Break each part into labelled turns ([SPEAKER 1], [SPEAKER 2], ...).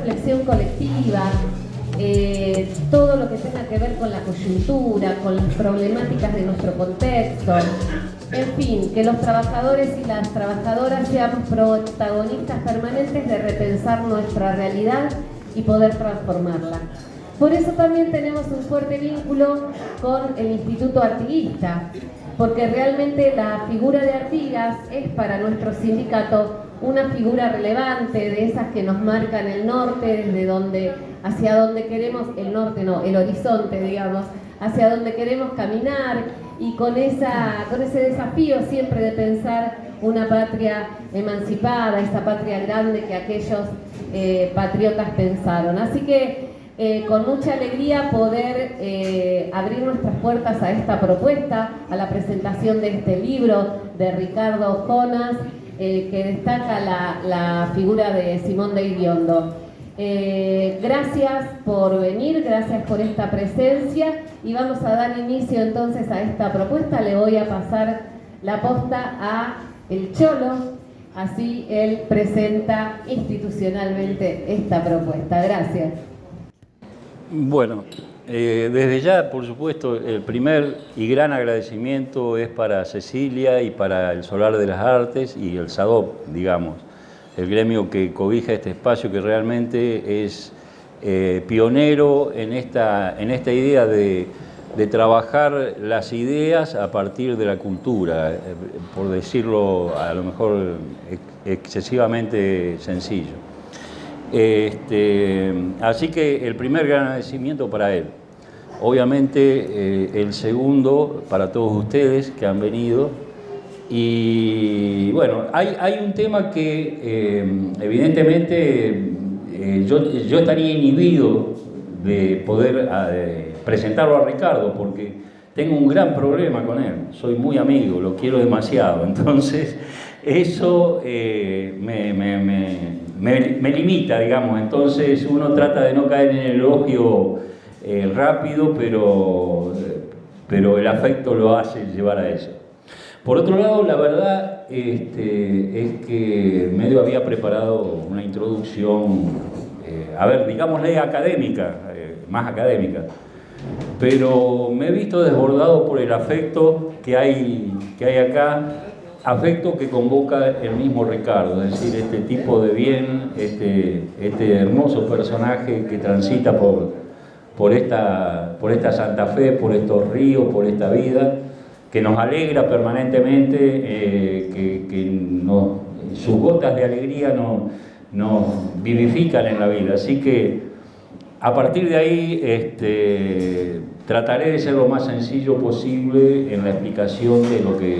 [SPEAKER 1] reflexión colectiva, todo lo que tenga que ver con la coyuntura, con las problemáticas de nuestro contexto. En fin, que los trabajadores y las trabajadoras seamos protagonistas permanentes de repensar nuestra realidad y poder transformarla. Por eso también tenemos un fuerte vínculo con el Instituto Artiguista, porque realmente la figura de Artigas es para nuestro sindicato una figura relevante, de esas que nos marcan el norte, desde donde, hacia donde queremos, el norte no, el horizonte, digamos, hacia donde queremos caminar, y con ese desafío siempre de pensar una patria emancipada, esa patria grande que aquellos patriotas pensaron. Así que con mucha alegría poder abrir nuestras puertas a esta propuesta, a la presentación de este libro de Ricardo Jonas, que destaca la figura de Simón de Iriondo. Gracias por venir, gracias por esta presencia, y vamos a dar inicio entonces a esta propuesta. Le voy a pasar la posta a el Cholo, así él presenta institucionalmente esta propuesta. Gracias.
[SPEAKER 2] Bueno, desde ya, por supuesto, el primer y gran agradecimiento es para Cecilia y para el Solar de las Artes y el SADOP, digamos, el gremio que cobija este espacio, que realmente es pionero en esta idea de trabajar las ideas a partir de la cultura, por decirlo a lo mejor excesivamente sencillo. Así que el primer gran agradecimiento para él. Obviamente el segundo para todos ustedes que han venido. Y bueno, hay un tema que evidentemente yo estaría inhibido de poder presentarlo a Ricardo, porque tengo un gran problema con él. Soy muy amigo, lo quiero demasiado. Entonces eso me limita, digamos. Entonces uno trata de no caer en el elogio rápido, pero el afecto lo hace llevar a eso. Por otro lado, la verdad es que medio había preparado una introducción, digámosle académica, más académica, pero me he visto desbordado por el afecto que hay acá, afecto que convoca el mismo Ricardo, es decir, este tipo de bien, este hermoso personaje que transita por esta Santa Fe, por estos ríos, por esta vida, que nos alegra permanentemente, sus gotas de alegría nos vivifican en la vida. Así que a partir de ahí trataré de ser lo más sencillo posible en la explicación de lo que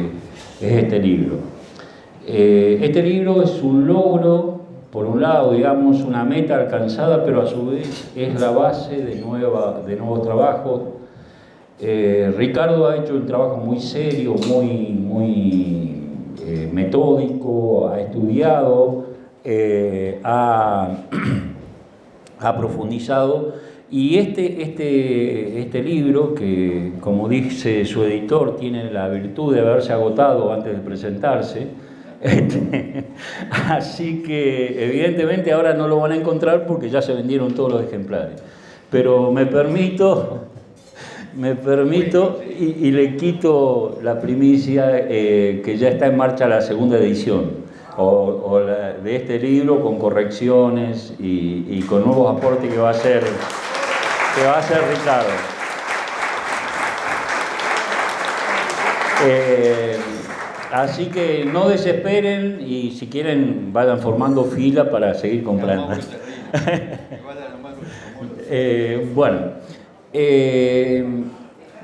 [SPEAKER 2] es este libro. Este libro es un logro, por un lado, digamos, una meta alcanzada, pero a su vez es la base de nuevos trabajos. Ricardo ha hecho un trabajo muy serio, muy metódico, ha estudiado, ha profundizado, y este libro, que como dice su editor, tiene la virtud de haberse agotado antes de presentarse, así que evidentemente ahora no lo van a encontrar porque ya se vendieron todos los ejemplares, pero me permito y le quito la primicia que ya está en marcha la segunda edición de este libro, con correcciones y con nuevos aportes que va a hacer Ricardo. Así que no desesperen, y si quieren vayan formando fila para seguir comprando.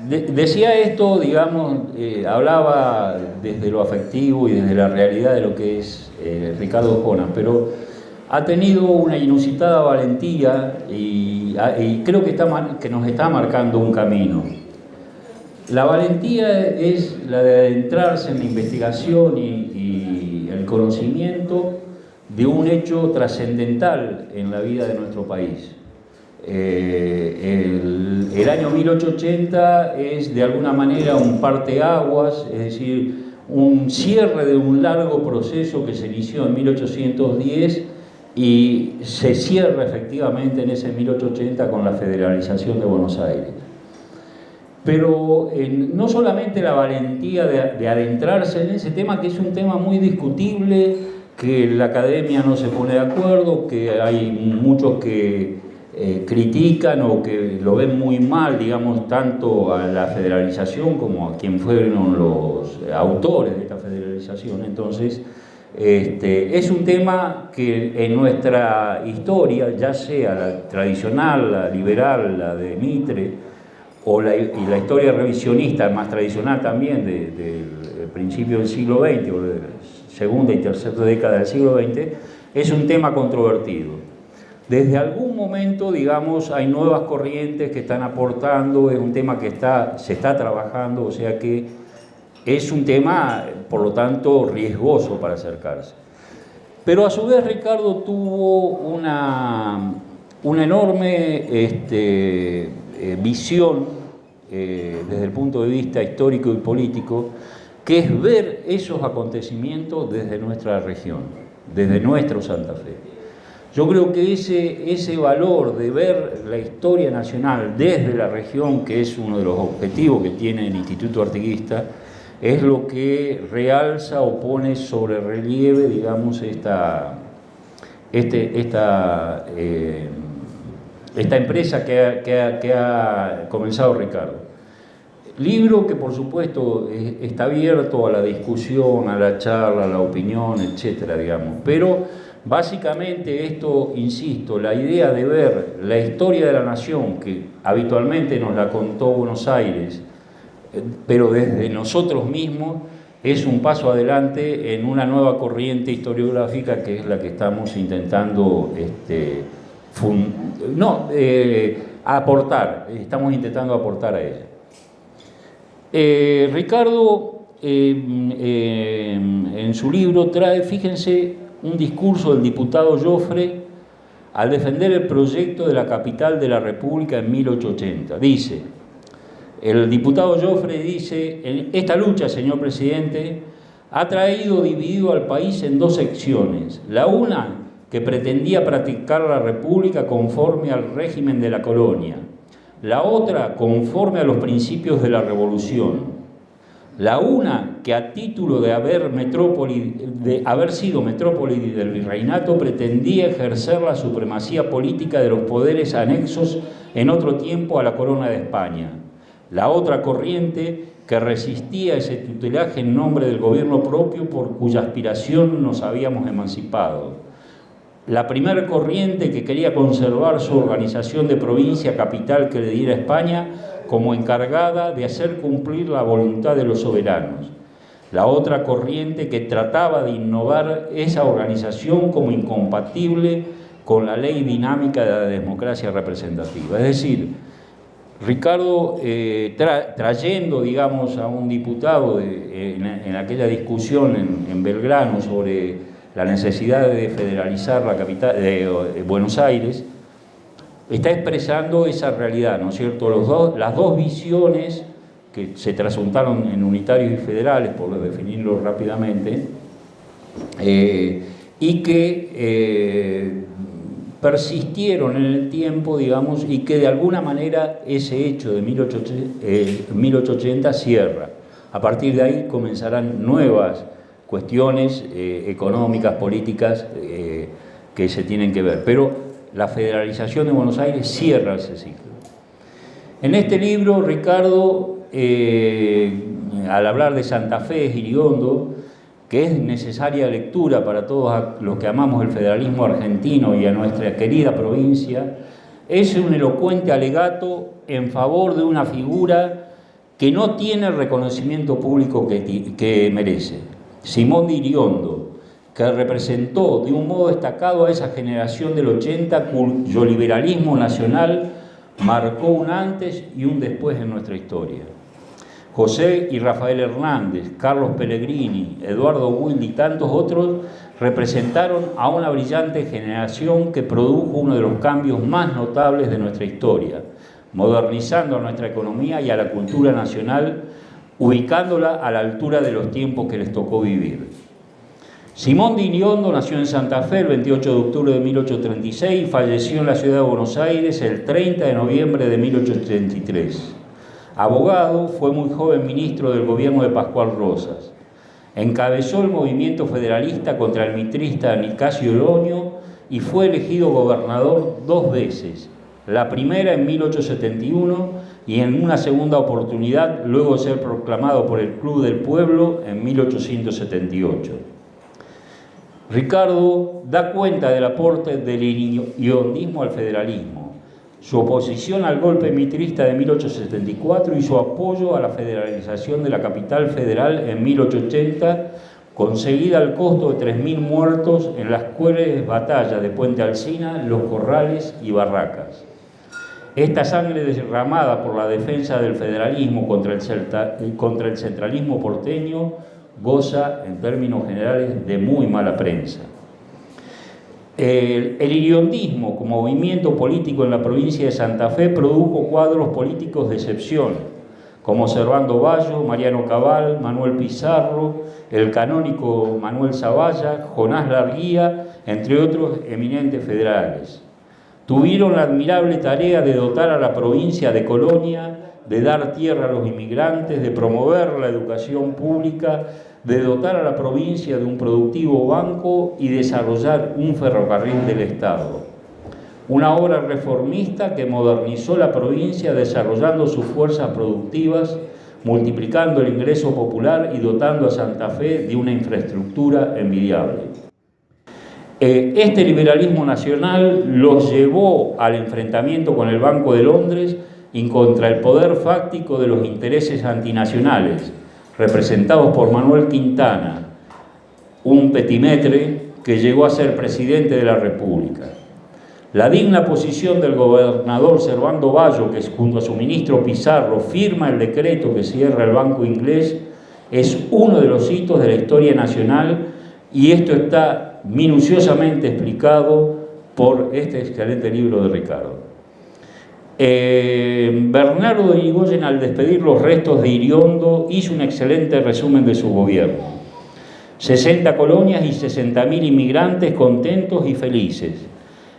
[SPEAKER 2] Decía esto, digamos, hablaba desde lo afectivo y desde la realidad de lo que es Ricardo Jonas, pero ha tenido una inusitada valentía y creo que nos está marcando un camino. La valentía es la de adentrarse en la investigación y el conocimiento de un hecho trascendental en la vida de nuestro país. El año 1880 es de alguna manera un parteaguas, es decir, un cierre de un largo proceso que se inició en 1810 y se cierra efectivamente en ese 1880 con la federalización de Buenos Aires. Pero no solamente la valentía de adentrarse en ese tema, que es un tema muy discutible, que la academia no se pone de acuerdo, que hay muchos que critican o que lo ven muy mal, digamos, tanto a la federalización como a quien fueron los autores de esta federalización. Entonces, es un tema que en nuestra historia, ya sea la tradicional, la liberal, la de Mitre, y la historia revisionista más tradicional también del principio del siglo XX o de la segunda y tercera década del siglo XX, es un tema controvertido. Desde algún momento, digamos, hay nuevas corrientes que están aportando, es un tema que se está trabajando, o sea que es un tema, por lo tanto, riesgoso para acercarse. Pero a su vez Ricardo tuvo una enorme visión desde el punto de vista histórico y político, que es ver esos acontecimientos desde nuestra región, desde nuestro Santa Fe. Yo creo que ese valor de ver la historia nacional desde la región, que es uno de los objetivos que tiene el Instituto Artiguista, es lo que realza o pone sobre relieve, digamos, esta empresa que ha comenzado Ricardo. Libro que, por supuesto, está abierto a la discusión, a la charla, a la opinión, etcétera, digamos. Pero básicamente esto, insisto, la idea de ver la historia de la nación, que habitualmente nos la contó Buenos Aires, pero desde nosotros mismos, es un paso adelante en una nueva corriente historiográfica que es la que estamos intentando aportar, estamos intentando aportar a ella. Ricardo, en su libro trae, fíjense, un discurso del diputado Joffre al defender el proyecto de la capital de la República en 1880. Dice, el diputado Joffre dice: esta lucha, señor presidente, ha dividido al país en dos secciones. La una, que pretendía practicar la República conforme al régimen de la colonia. La otra, conforme a los principios de la Revolución. La una, que a título de haber sido metrópoli del virreinato, pretendía ejercer la supremacía política de los poderes anexos en otro tiempo a la corona de España. La otra corriente, que resistía ese tutelaje en nombre del gobierno propio por cuya aspiración nos habíamos emancipado. La primera corriente, que quería conservar su organización de provincia capital que le diera España como encargada de hacer cumplir la voluntad de los soberanos. La otra corriente, que trataba de innovar esa organización como incompatible con la ley dinámica de la democracia representativa. Es decir, Ricardo, trayendo, digamos, a un diputado en aquella discusión en Belgrano sobre la necesidad de federalizar la capital de Buenos Aires, está expresando esa realidad, ¿no es cierto? Las dos visiones que se trasuntaron en unitarios y federales, por definirlo rápidamente, y que persistieron en el tiempo, digamos, y que de alguna manera ese hecho de 1880 cierra. A partir de ahí comenzarán nuevas cuestiones económicas, políticas, que se tienen que ver. Pero la federalización de Buenos Aires cierra ese ciclo. En este libro, Ricardo, al hablar de Santa Fe, Giriondo, que es necesaria lectura para todos los que amamos el federalismo argentino y a nuestra querida provincia, es un elocuente alegato en favor de una figura que no tiene el reconocimiento público que merece. Simón de Iriondo, que representó de un modo destacado a esa generación del 80 cuyo liberalismo nacional marcó un antes y un después en nuestra historia. José y Rafael Hernández, Carlos Pellegrini, Eduardo Wilde y tantos otros representaron a una brillante generación que produjo uno de los cambios más notables de nuestra historia, modernizando a nuestra economía y a la cultura nacional, ubicándola a la altura de los tiempos que les tocó vivir. Simón de Iriondo nació en Santa Fe el 28 de octubre de 1836 y falleció en la ciudad de Buenos Aires el 30 de noviembre de 1833. Abogado, fue muy joven ministro del gobierno de Pascual Rosas. Encabezó el movimiento federalista contra el mitrista Nicasio Oroño y fue elegido gobernador 2 veces, la primera en 1871 y en una segunda oportunidad luego de ser proclamado por el Club del Pueblo en 1878. Ricardo da cuenta del aporte del irondismo al federalismo, su oposición al golpe mitrista de 1874 y su apoyo a la federalización de la capital federal en 1880, conseguida al costo de 3.000 muertos en las crueles batallas de Puente Alsina, Los Corrales y Barracas. Esta sangre derramada por la defensa del federalismo contra el centralismo porteño goza, en términos generales, de muy mala prensa. El irondismo como movimiento político en la provincia de Santa Fe produjo cuadros políticos de excepción, como Servando Bayo, Mariano Cabal, Manuel Pizarro, el canónico Manuel Zavalla, Jonás Larguía, entre otros eminentes federales. Tuvieron la admirable tarea de dotar a la provincia de colonia, de dar tierra a los inmigrantes, de promover la educación pública, de dotar a la provincia de un productivo banco y desarrollar un ferrocarril del Estado. Una obra reformista que modernizó la provincia desarrollando sus fuerzas productivas, multiplicando el ingreso popular y dotando a Santa Fe de una infraestructura envidiable. Este liberalismo nacional los llevó al enfrentamiento con el Banco de Londres y contra el poder fáctico de los intereses antinacionales, representados por Manuel Quintana, un petimetre que llegó a ser presidente de la República. La digna posición del gobernador Servando Bayo, que junto a su ministro Pizarro firma el decreto que cierra el Banco Inglés, es uno de los hitos de la historia nacional, y esto está minuciosamente explicado por este excelente libro de Ricardo. Bernardo de Irigoyen, al despedir los restos de Iriondo, hizo un excelente resumen de su gobierno. 60 colonias y 60.000 inmigrantes contentos y felices.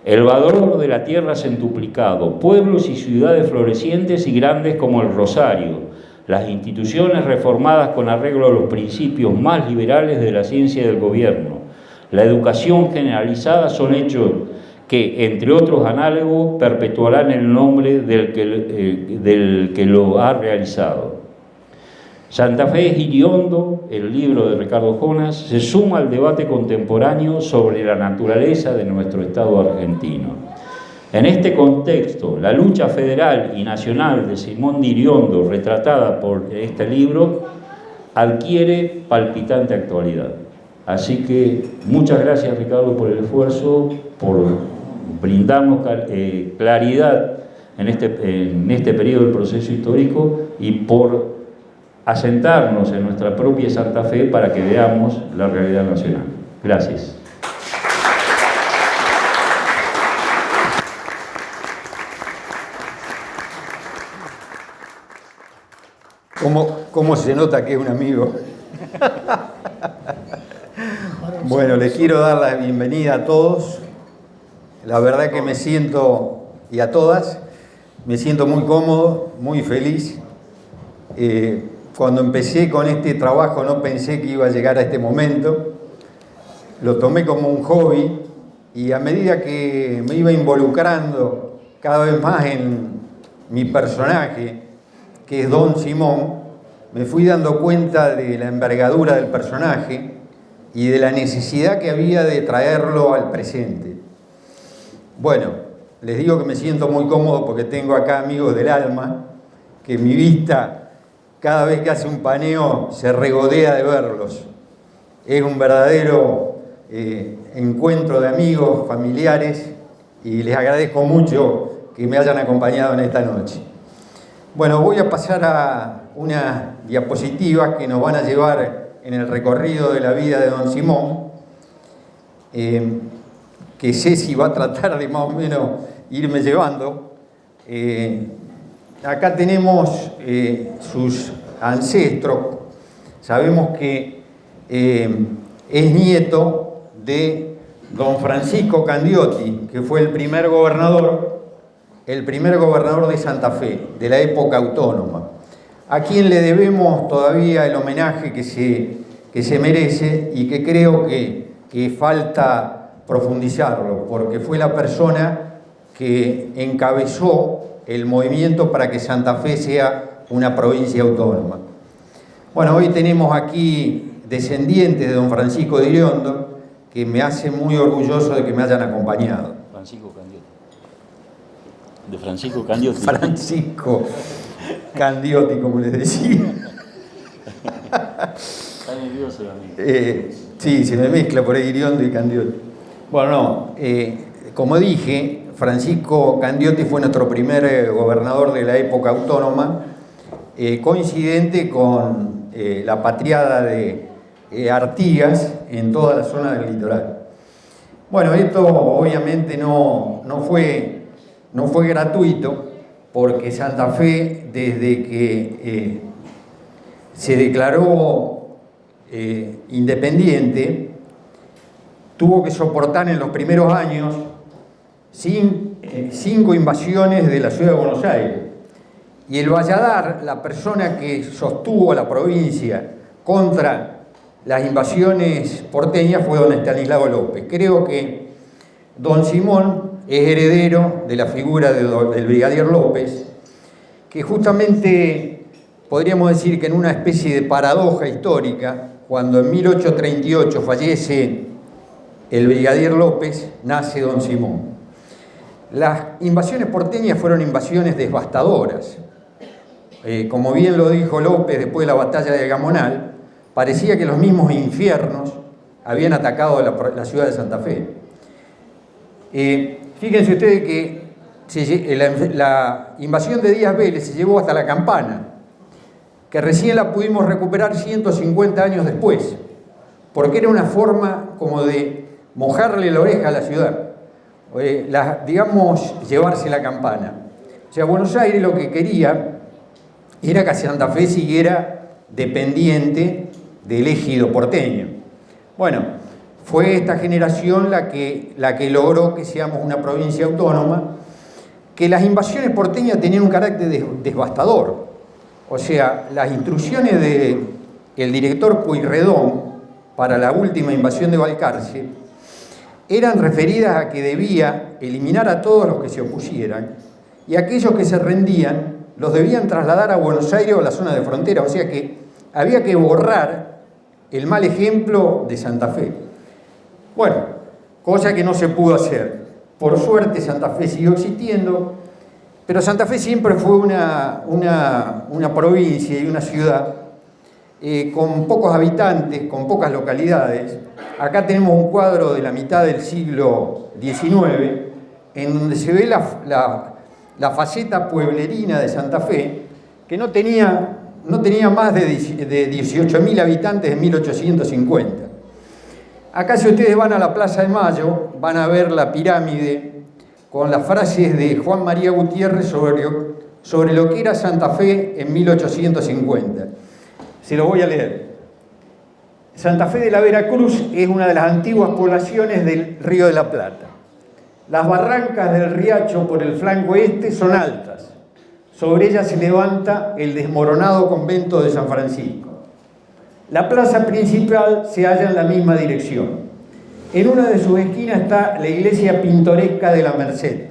[SPEAKER 2] El valor de la tierra centuplicado, pueblos y ciudades florecientes y grandes como el Rosario, las instituciones reformadas con arreglo a los principios más liberales de la ciencia y del gobierno, la educación generalizada son hechos que, entre otros análogos, perpetuarán el nombre del que lo ha realizado. Santa Fe es Iriondo, el libro de Ricardo Jonas, se suma al debate contemporáneo sobre la naturaleza de nuestro Estado argentino. En este contexto, la lucha federal y nacional de Simón de Iriondo, retratada por este libro, adquiere palpitante actualidad. Así que muchas gracias, Ricardo, por el esfuerzo, por brindarnos claridad en este periodo del proceso histórico y por asentarnos en nuestra propia Santa Fe para que veamos la realidad nacional. Gracias.
[SPEAKER 3] ¿Cómo se nota que es un amigo? Bueno, les quiero dar la bienvenida a todos. La verdad que me siento, y a todas, me siento muy cómodo, muy feliz. Cuando empecé con este trabajo no pensé que iba a llegar a este momento. Lo tomé como un hobby y a medida que me iba involucrando cada vez más en mi personaje, que es Don Simón, me fui dando cuenta de la envergadura del personaje y de la necesidad que había de traerlo al presente. Bueno, les digo que me siento muy cómodo porque tengo acá amigos del alma, que mi vista, cada vez que hace un paneo, se regodea de verlos. Es un verdadero encuentro de amigos, familiares, y les agradezco mucho que me hayan acompañado en esta noche. Bueno, voy a pasar a unas diapositivas que nos van a llevar en el recorrido de la vida de Don Simón, que Ceci va a tratar de más o menos irme llevando. Acá tenemos sus ancestros. Sabemos que es nieto de don Francisco Candioti, que fue el primer gobernador de Santa Fe, de la época autónoma, a quien le debemos todavía el homenaje que se merece y que creo que falta profundizarlo, porque fue la persona que encabezó el movimiento para que Santa Fe sea una provincia autónoma. Bueno, hoy tenemos aquí descendientes de don Francisco de Iriondo, que me hace muy orgulloso de que me hayan acompañado.
[SPEAKER 2] Francisco Candioti. De Francisco Candioti.
[SPEAKER 3] Francisco Candioti, como les decía.
[SPEAKER 2] Está nervioso, amigo.
[SPEAKER 3] Sí, se me mezcla por ahí Iriondo y Candioti. Bueno, no, como dije, Francisco Candioti fue nuestro primer gobernador de la época autónoma, coincidente con la patriada de Artigas en toda la zona del litoral. Bueno, esto obviamente no fue gratuito, porque Santa Fe, desde que se declaró independiente, tuvo que soportar en los primeros años 5 invasiones de la ciudad de Buenos Aires. Y el Valladar, la persona que sostuvo a la provincia contra las invasiones porteñas, fue don Estanislao López. Creo que don Simón es heredero de la figura del brigadier López, que justamente podríamos decir que en una especie de paradoja histórica, cuando en 1838 fallece el brigadier López, nace don Simón. Las invasiones porteñas fueron invasiones devastadoras. Como bien lo dijo López después de la batalla de Gamonal, parecía que los mismos infiernos habían atacado la ciudad de Santa Fe. Fíjense ustedes que la invasión de Díaz Vélez se llevó hasta la Campana, que recién la pudimos recuperar 150 años después, porque era una forma como de mojarle la oreja a la ciudad, digamos, llevarse la campana. O sea, Buenos Aires lo que quería era que Santa Fe siguiera dependiente del ejido porteño. Bueno, fue esta generación la que logró que seamos una provincia autónoma, que las invasiones porteñas tenían un carácter devastador. O sea, las instrucciones del director Pueyrredón para la última invasión de Balcarce eran referidas a que debía eliminar a todos los que se opusieran, y aquellos que se rendían los debían trasladar a Buenos Aires o a la zona de frontera. O sea que había que borrar el mal ejemplo de Santa Fe. Bueno, cosa que no se pudo hacer. Por suerte Santa Fe siguió existiendo, pero Santa Fe siempre fue una provincia y una ciudad con pocos habitantes, con pocas localidades. Acá tenemos un cuadro de la mitad del siglo XIX, en donde se ve la faceta pueblerina de Santa Fe, que no tenía más de 18.000 habitantes en 1850. Acá, si ustedes van a la Plaza de Mayo, van a ver la pirámide con las frases de Juan María Gutiérrez sobre lo que era Santa Fe en 1850. Se lo voy a leer. Santa Fe de la Veracruz es una de las antiguas poblaciones del Río de la Plata. Las barrancas del riacho por el flanco este son altas. Sobre ellas se levanta el desmoronado convento de San Francisco. La plaza principal se halla en la misma dirección. En una de sus esquinas está la iglesia pintoresca de la Merced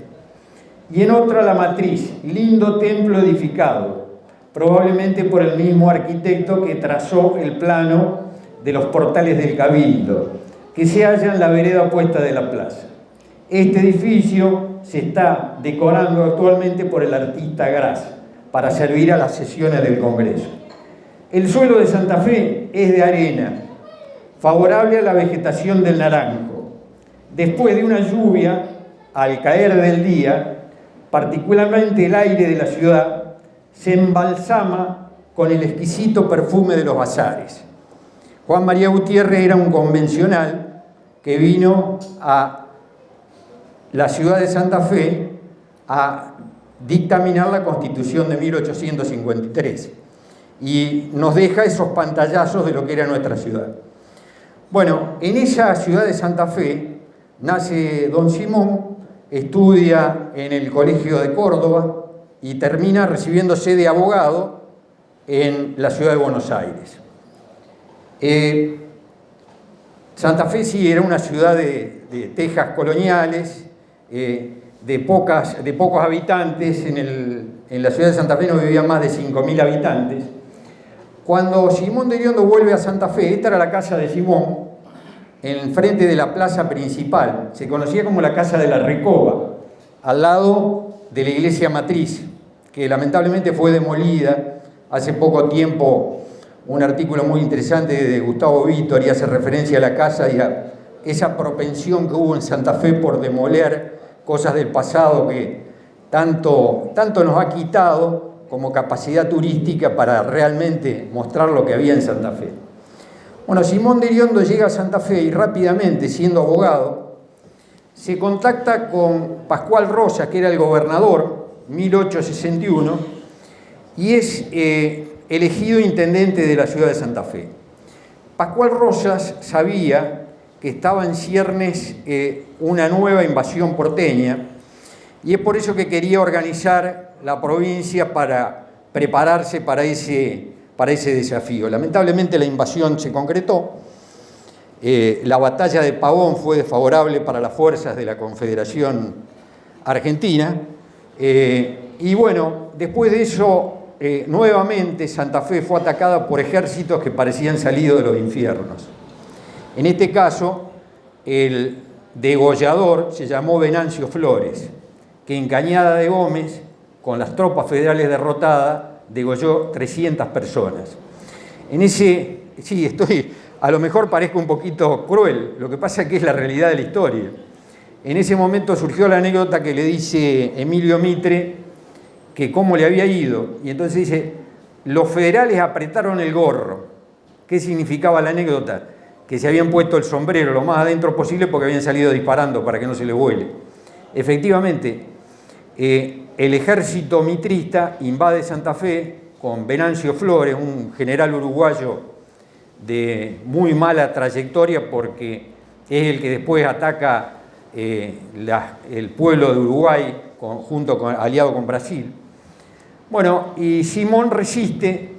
[SPEAKER 3] y en otra la Matriz, lindo templo edificado, probablemente por el mismo arquitecto que trazó el plano de los portales del Cabildo, que se halla en la vereda opuesta de la plaza. Este edificio se está decorando actualmente por el artista Gras para servir a las sesiones del Congreso. El suelo de Santa Fe es de arena, favorable a la vegetación del naranjo. Después de una lluvia, al caer del día, particularmente el aire de la ciudad se embalsama con el exquisito perfume de los bazares. Juan María Gutiérrez era un convencional que vino a la ciudad de Santa Fe a dictaminar la Constitución de 1853 y nos deja esos pantallazos de lo que era nuestra ciudad. Bueno, en esa ciudad de Santa Fe nace don Simón, estudia en el Colegio de Córdoba y termina recibiéndose de abogado en la ciudad de Buenos Aires. Santa Fe sí era una ciudad de tejas coloniales, de pocos habitantes. En la ciudad de Santa Fe no vivían más de 5.000 habitantes. Cuando Simón de Iriondo vuelve a Santa Fe, esta era la casa de Simón, en frente de la plaza principal. Se conocía como la Casa de la Recoba, al lado de la iglesia matriz, que lamentablemente fue demolida hace poco tiempo. Un artículo muy interesante de Gustavo Vítor y hace referencia a la casa y a esa propensión que hubo en Santa Fe por demoler cosas del pasado que tanto nos ha quitado como capacidad turística para realmente mostrar lo que había en Santa Fe. Bueno, Simón de Iriondo llega a Santa Fe y rápidamente, siendo abogado, se contacta con Pascual Rosas, que era el gobernador, 1861, y es elegido intendente de la ciudad de Santa Fe. Pascual Rosas sabía que estaba en ciernes una nueva invasión porteña, y es por eso que quería organizar la provincia para prepararse para ese desafío. Lamentablemente la invasión se concretó. La batalla de Pavón fue desfavorable para las fuerzas de la Confederación Argentina. Y bueno, después de eso, nuevamente Santa Fe fue atacada por ejércitos que parecían salidos de los infiernos. En este caso, el degollador se llamó Venancio Flores, que en Cañada de Gómez, con las tropas federales derrotadas, degolló 300 personas. A lo mejor parezco un poquito cruel, lo que pasa es que es la realidad de la historia. En ese momento surgió la anécdota que le dice Emilio Mitre que cómo le había ido, y entonces dice, los federales apretaron el gorro. ¿Qué significaba la anécdota? Que se habían puesto el sombrero lo más adentro posible porque habían salido disparando para que no se les vuele. Efectivamente, el ejército mitrista invade Santa Fe con Venancio Flores, un general uruguayo de muy mala trayectoria porque es el que después ataca el pueblo de Uruguay aliado con Brasil. Bueno, y Simón resiste,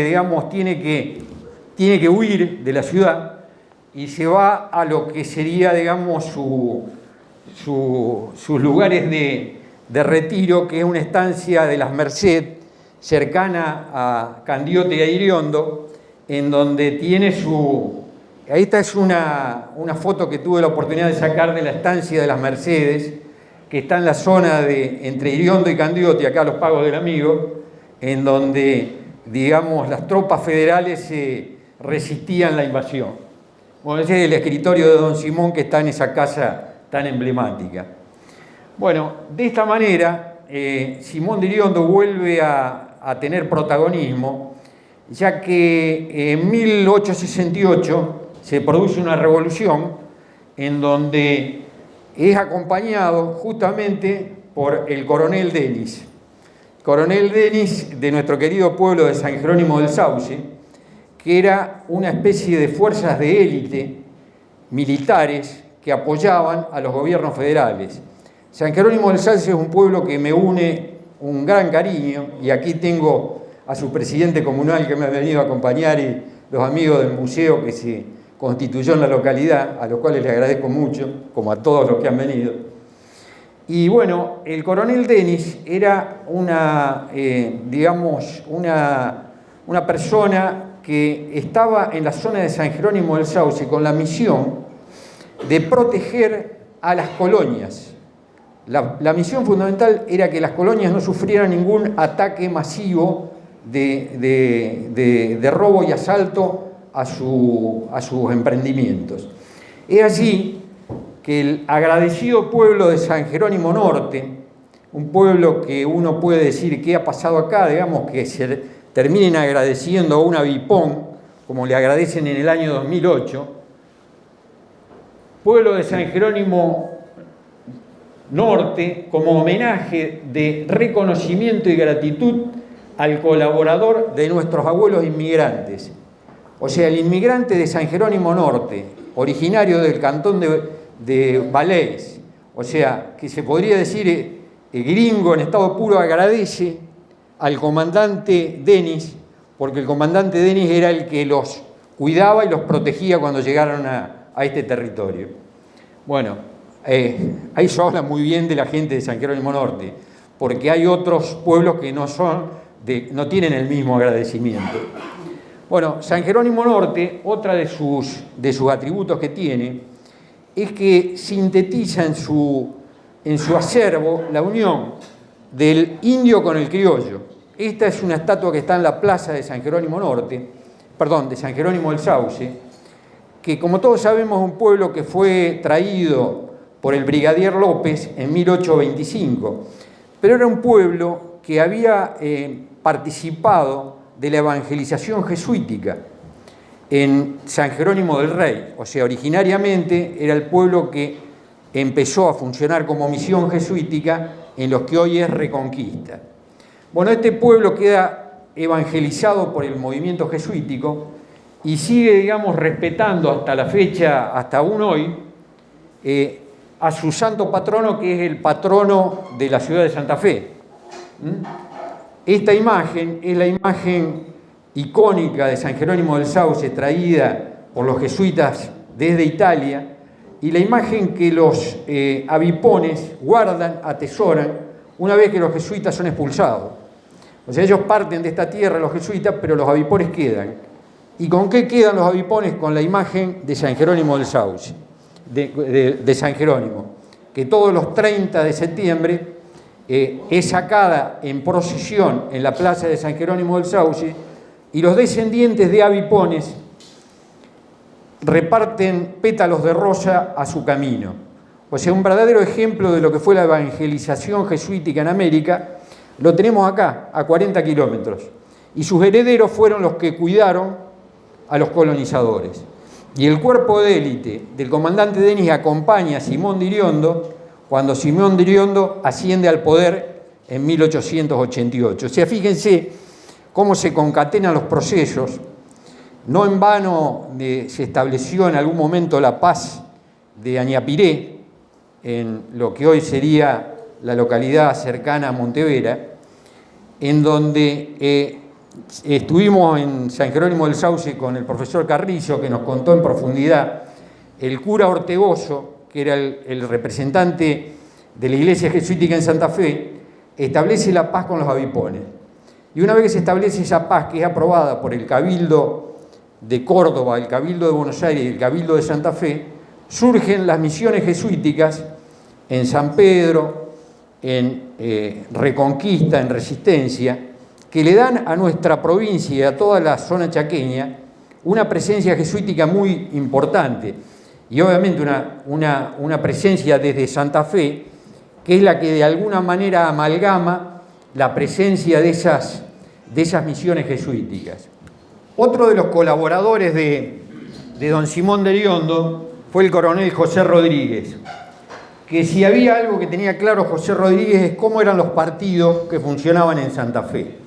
[SPEAKER 3] digamos, tiene que huir de la ciudad y se va a lo que sería, digamos, sus lugares de retiro, que es una estancia de las Merced, cercana a Candiote y a Iriondo, en donde tiene Esta es una foto que tuve la oportunidad de sacar de la estancia de las Mercedes, que está en la zona entre Iriondo y Candiote, acá los Pagos del Amigo, en donde, digamos, las tropas federales resistían la invasión. Bueno, ese es el escritorio de don Simón que está en esa casa tan emblemática. Bueno, de esta manera, Simón de Iriondo vuelve a tener protagonismo, ya que en 1868 se produce una revolución en donde es acompañado justamente por el coronel Denis. Coronel Denis de nuestro querido pueblo de San Jerónimo del Sauce, que era una especie de fuerzas de élite militares que apoyaban a los gobiernos federales. San Jerónimo del Sauce es un pueblo que me une un gran cariño, y aquí tengo a su presidente comunal que me ha venido a acompañar y los amigos del museo que se constituyó en la localidad, a los cuales les agradezco mucho, como a todos los que han venido. Y bueno, el coronel Denis era una persona que estaba en la zona de San Jerónimo del Sauce con la misión de proteger a las colonias. La misión fundamental era que las colonias no sufrieran ningún ataque masivo de robo y asalto a sus emprendimientos. Es así que el agradecido pueblo de San Jerónimo Norte, un pueblo que uno puede decir qué ha pasado acá, digamos que se terminen agradeciendo a una Vipón, como le agradecen en el año 2008, pueblo de San Jerónimo Norte, como homenaje de reconocimiento y gratitud al colaborador de nuestros abuelos inmigrantes, O sea, el inmigrante de San Jerónimo Norte, originario del cantón de Valais, o sea, que se podría decir gringo en estado puro, agradece al comandante Denis, porque el comandante Denis era el que los cuidaba y los protegía cuando llegaron a este territorio. Bueno, ahí se habla muy bien de la gente de San Jerónimo Norte, porque hay otros pueblos que no tienen el mismo agradecimiento. Bueno, San Jerónimo Norte, otra de sus atributos que tiene, es que sintetiza en su acervo la unión del indio con el criollo. Esta es una estatua que está en la plaza de San Jerónimo Norte, perdón, de San Jerónimo del Sauce, que como todos sabemos es un pueblo que fue traído por el brigadier López en 1825, pero era un pueblo que había participado de la evangelización jesuítica en San Jerónimo del Rey. O sea, originariamente era el pueblo que empezó a funcionar como misión jesuítica en lo que hoy es Reconquista. Bueno, este pueblo queda evangelizado por el movimiento jesuítico y sigue, digamos, respetando hasta la fecha, hasta aún hoy, a su santo patrono, que es el patrono de la ciudad de Santa Fe. Esta imagen es la imagen icónica de San Jerónimo del Sauce, traída por los jesuitas desde Italia, y la imagen que los avipones guardan, atesoran, una vez que los jesuitas son expulsados. O sea, ellos parten de esta tierra, los jesuitas, pero los avipones quedan. ¿Y con qué quedan los avipones? Con la imagen de San Jerónimo del Sauce, de San Jerónimo, que todos los 30 de septiembre es sacada en procesión en la plaza de San Jerónimo del Sauce, y los descendientes de avipones reparten pétalos de rosa a su camino. O sea, un verdadero ejemplo de lo que fue la evangelización jesuítica en América lo tenemos acá, a 40 kilómetros. Y sus herederos fueron los que cuidaron a los colonizadores. Y el cuerpo de élite del comandante Denis acompaña a Simón de Iriondo cuando Simón de Iriondo asciende al poder en 1888. O sea, fíjense cómo se concatenan los procesos. No en vano se estableció en algún momento la paz de Añapiré, en lo que hoy sería la localidad cercana a Montevera, en donde estuvimos en San Jerónimo del Sauce con el profesor Carrizo, que nos contó en profundidad. El cura Ortegoso, que era el representante de la Iglesia Jesuítica en Santa Fe, establece la paz con los avipones. Y una vez que se establece esa paz, que es aprobada por el Cabildo de Córdoba, el Cabildo de Buenos Aires y el Cabildo de Santa Fe, surgen las misiones jesuíticas en San Pedro, en Reconquista, en Resistencia, que le dan a nuestra provincia y a toda la zona chaqueña una presencia jesuítica muy importante. Y obviamente una presencia desde Santa Fe, que es la que de alguna manera amalgama la presencia de esas misiones jesuíticas. Otro de los colaboradores de don Simón de Iriondo fue el coronel José Rodríguez, que si había algo que tenía claro José Rodríguez es cómo eran los partidos que funcionaban en Santa Fe.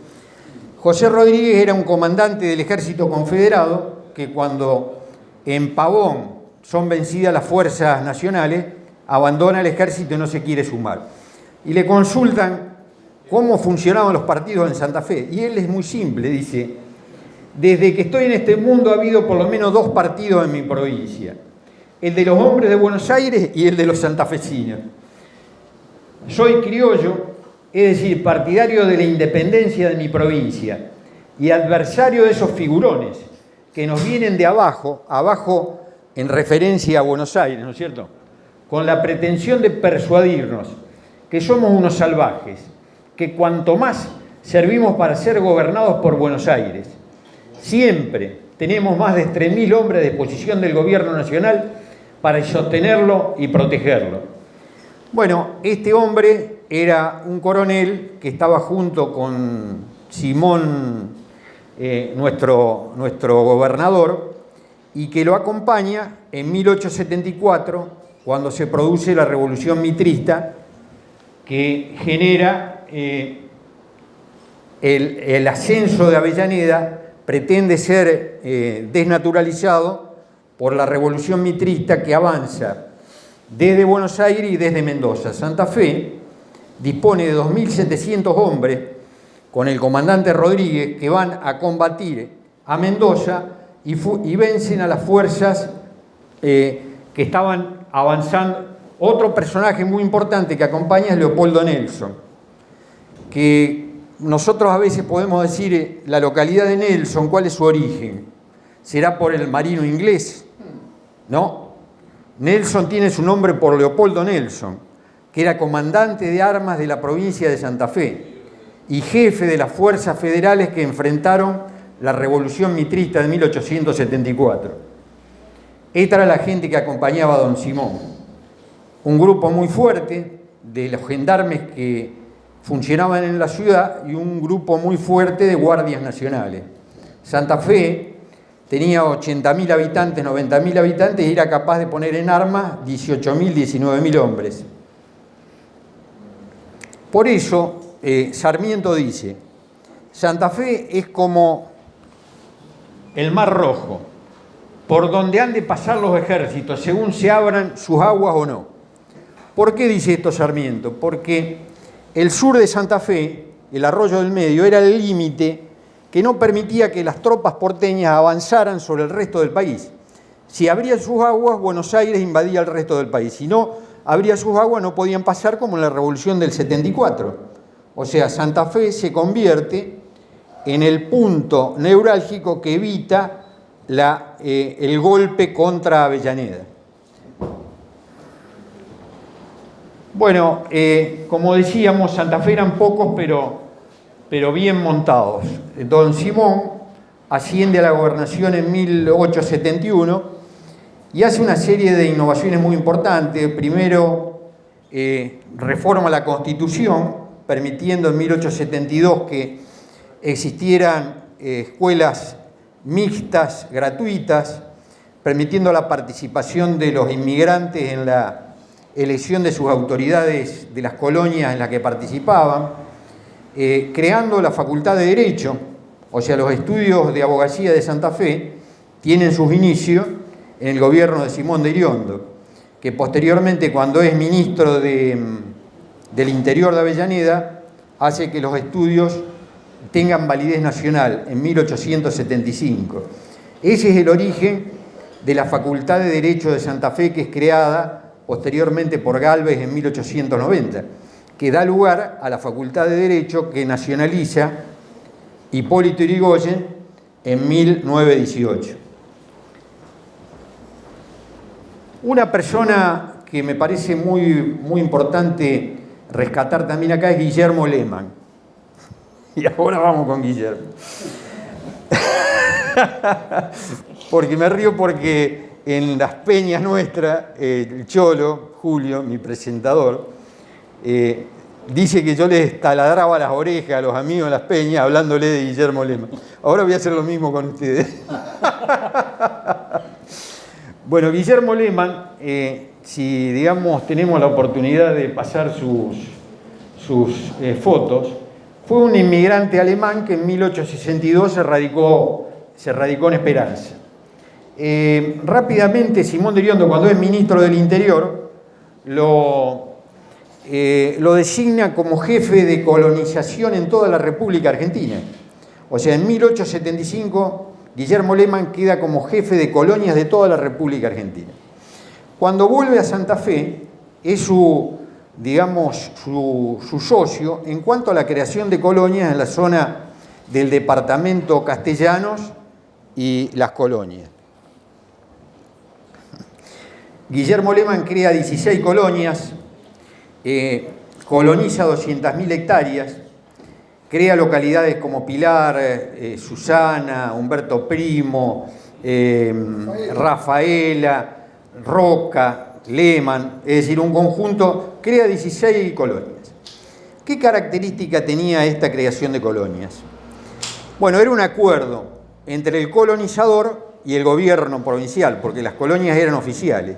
[SPEAKER 3] José Rodríguez era un comandante del ejército confederado que cuando en Pavón son vencidas las fuerzas nacionales, abandona el ejército y no se quiere sumar. Y le consultan cómo funcionaban los partidos en Santa Fe. Y él es muy simple, dice: desde que estoy en este mundo ha habido por lo menos 2 partidos en mi provincia. El de los hombres de Buenos Aires y el de los santafesinos. Soy criollo, es decir, partidario de la independencia de mi provincia y adversario de esos figurones que nos vienen de abajo en referencia a Buenos Aires, ¿no es cierto?, con la pretensión de persuadirnos que somos unos salvajes, que cuanto más servimos para ser gobernados por Buenos Aires. Siempre tenemos más de 3.000 hombres a disposición del gobierno nacional para sostenerlo y protegerlo. Bueno, este hombre era un coronel que estaba junto con Simón, nuestro gobernador, y que lo acompaña en 1874, cuando se produce la Revolución Mitrista, que genera el ascenso de Avellaneda pretende ser desnaturalizado por la revolución mitrista que avanza desde Buenos Aires y desde Mendoza. Santa Fe dispone de 2.700 hombres con el comandante Rodríguez que van a combatir a Mendoza y vencen a las fuerzas que estaban avanzando. Otro personaje muy importante que acompaña es Leopoldo Nelson, que nosotros a veces podemos decir la localidad de Nelson, ¿cuál es su origen? ¿Será por el marino inglés? No. Nelson tiene su nombre por Leopoldo Nelson, que era comandante de armas de la provincia de Santa Fe y jefe de las fuerzas federales que enfrentaron la revolución mitrista de 1874. Esta era la gente que acompañaba a don Simón. Un grupo muy fuerte de los gendarmes que funcionaban en la ciudad y un grupo muy fuerte de guardias nacionales. Santa Fe tenía 80.000 habitantes, 90.000 habitantes y era capaz de poner en armas 18.000, 19.000 hombres. Por eso, Sarmiento dice, Santa Fe es como el Mar Rojo, por donde han de pasar los ejércitos, según se abran sus aguas o no. ¿Por qué dice esto Sarmiento? Porque el sur de Santa Fe, el Arroyo del Medio, era el límite que no permitía que las tropas porteñas avanzaran sobre el resto del país. Si abrían sus aguas, Buenos Aires invadía el resto del país. Si no abría sus aguas, no podían pasar como en la Revolución del 74. O sea, Santa Fe se convierte en el punto neurálgico que evita el golpe contra Avellaneda. Bueno, como decíamos, Santa Fe eran pocos, pero bien montados. Don Simón asciende a la gobernación en 1871 y hace una serie de innovaciones muy importantes. Primero, reforma la Constitución, permitiendo en 1872 que existieran escuelas mixtas, gratuitas, permitiendo la participación de los inmigrantes en la elección de sus autoridades de las colonias en las que participaban, creando la Facultad de Derecho, o sea, los estudios de abogacía de Santa Fe tienen sus inicios en el gobierno de Simón de Iriondo, que posteriormente, cuando es ministro del Interior de Avellaneda, hace que los estudios tengan validez nacional en 1875. Ese es el origen de la Facultad de Derecho de Santa Fe, que es creada posteriormente por Gálvez en 1890, que da lugar a la Facultad de Derecho que nacionaliza Hipólito Yrigoyen en 1918. Una persona que me parece muy importante rescatar también acá es Guillermo Lehmann. Y ahora vamos con Guillermo. Porque me río porque en las peñas nuestras, el Cholo, Julio, mi presentador, dice que yo les taladraba las orejas a los amigos en las peñas hablándole de Guillermo Lehmann. Ahora voy a hacer lo mismo con ustedes. Bueno, Guillermo Lehmann, si digamos tenemos la oportunidad de pasar sus fotos, fue un inmigrante alemán que en 1862 se radicó en Esperanza. Rápidamente Simón de Iriondo, cuando es ministro del Interior, lo designa como jefe de colonización en toda la República Argentina. O sea, en 1875 Guillermo Lehmann queda como jefe de colonias de toda la República Argentina. Cuando vuelve a Santa Fe, es su socio en cuanto a la creación de colonias en la zona del departamento Castellanos y las colonias. Guillermo Lehmann crea 16 colonias, coloniza 200.000 hectáreas, crea localidades como Pilar, Susana, Humberto Primo, Rafaela, Roca, Lehmann, es decir, un conjunto, crea 16 colonias. ¿Qué característica tenía esta creación de colonias? Bueno, era un acuerdo entre el colonizador y el gobierno provincial, porque las colonias eran oficiales.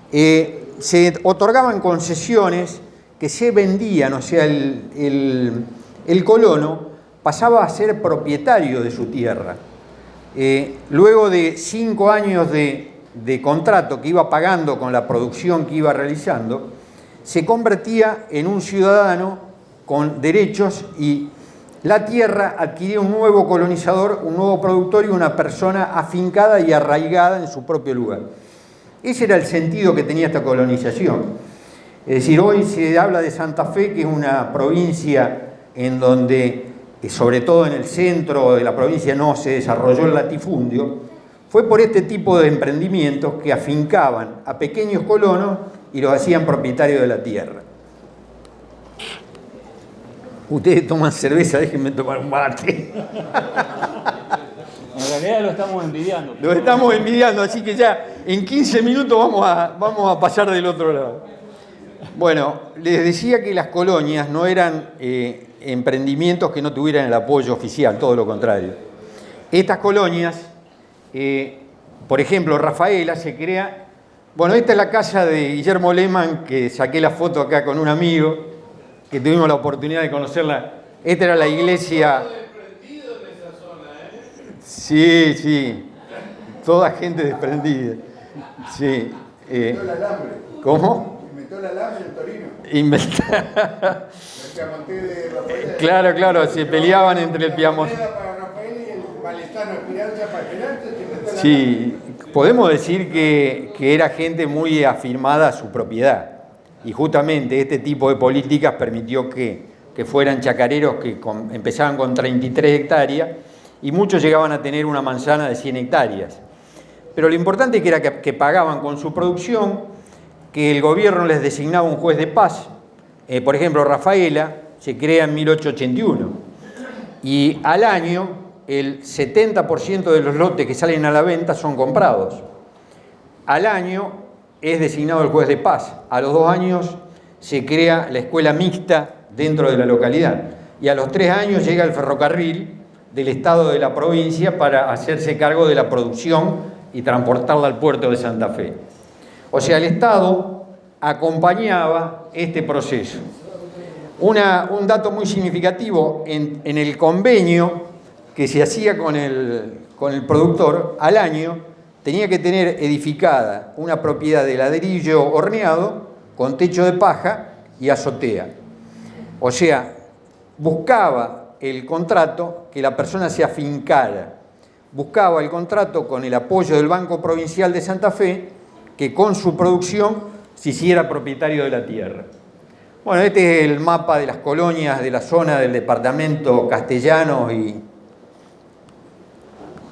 [SPEAKER 3] Se otorgaban concesiones que se vendían, o sea, el colono pasaba a ser propietario de su tierra. Luego de 5 años de contrato que iba pagando con la producción que iba realizando, se convertía en un ciudadano con derechos y la tierra adquiría un nuevo colonizador, un nuevo productor y una persona afincada y arraigada en su propio lugar. Ese era el sentido que tenía esta colonización. Es decir, hoy se habla de Santa Fe, que es una provincia en donde, sobre todo en el centro de la provincia, no se desarrolló el latifundio. Fue por este tipo de emprendimientos que afincaban a pequeños colonos y los hacían propietarios de la tierra. Ustedes toman cerveza, déjenme tomar un mate.
[SPEAKER 2] En realidad lo estamos envidiando.
[SPEAKER 3] Lo estamos envidiando, así que ya en 15 minutos vamos a pasar del otro lado. Bueno, les decía que las colonias no eran emprendimientos que no tuvieran el apoyo oficial, todo lo contrario. Estas colonias, por ejemplo, Rafaela se crea... Bueno, esta es la casa de Guillermo Lehmann, que saqué la foto acá con un amigo, que tuvimos la oportunidad de conocerla. Esta era la iglesia... Sí, sí, toda gente desprendida. Sí.
[SPEAKER 4] Inventó el alambre.
[SPEAKER 3] ¿Cómo?
[SPEAKER 4] Inventó el alambre en Torino.
[SPEAKER 3] Inventó.
[SPEAKER 4] El Piamontés de Rafael.
[SPEAKER 3] Claro, se peleaban entre el Piamontés.
[SPEAKER 4] Para Rafael y el Valesano Esperanza para Esperanza se inventó el
[SPEAKER 3] Sí, podemos decir que era gente muy afirmada a su propiedad. Y justamente este tipo de políticas permitió que fueran chacareros que empezaban con 33 hectáreas y muchos llegaban a tener una manzana de 100 hectáreas. Pero lo importante era que pagaban con su producción, que el gobierno les designaba un juez de paz. Por ejemplo, Rafaela se crea en 1881 y al año el 70% de los lotes que salen a la venta son comprados. Al año es designado el juez de paz. A los 2 años se crea la escuela mixta dentro de la localidad. Y a los 3 años llega el ferrocarril del estado de la provincia para hacerse cargo de la producción y transportarla al puerto de Santa Fe. O sea, el Estado acompañaba este proceso. Un dato muy significativo, en el convenio que se hacía con el productor, al año tenía que tener edificada una propiedad de ladrillo horneado con techo de paja y azotea. O sea, buscaba el contrato que la persona se afincara, buscaba el contrato con el apoyo del Banco Provincial de Santa Fe, que con su producción se hiciera propietario de la tierra. Bueno, este es el mapa de las colonias de la zona del departamento Castellanos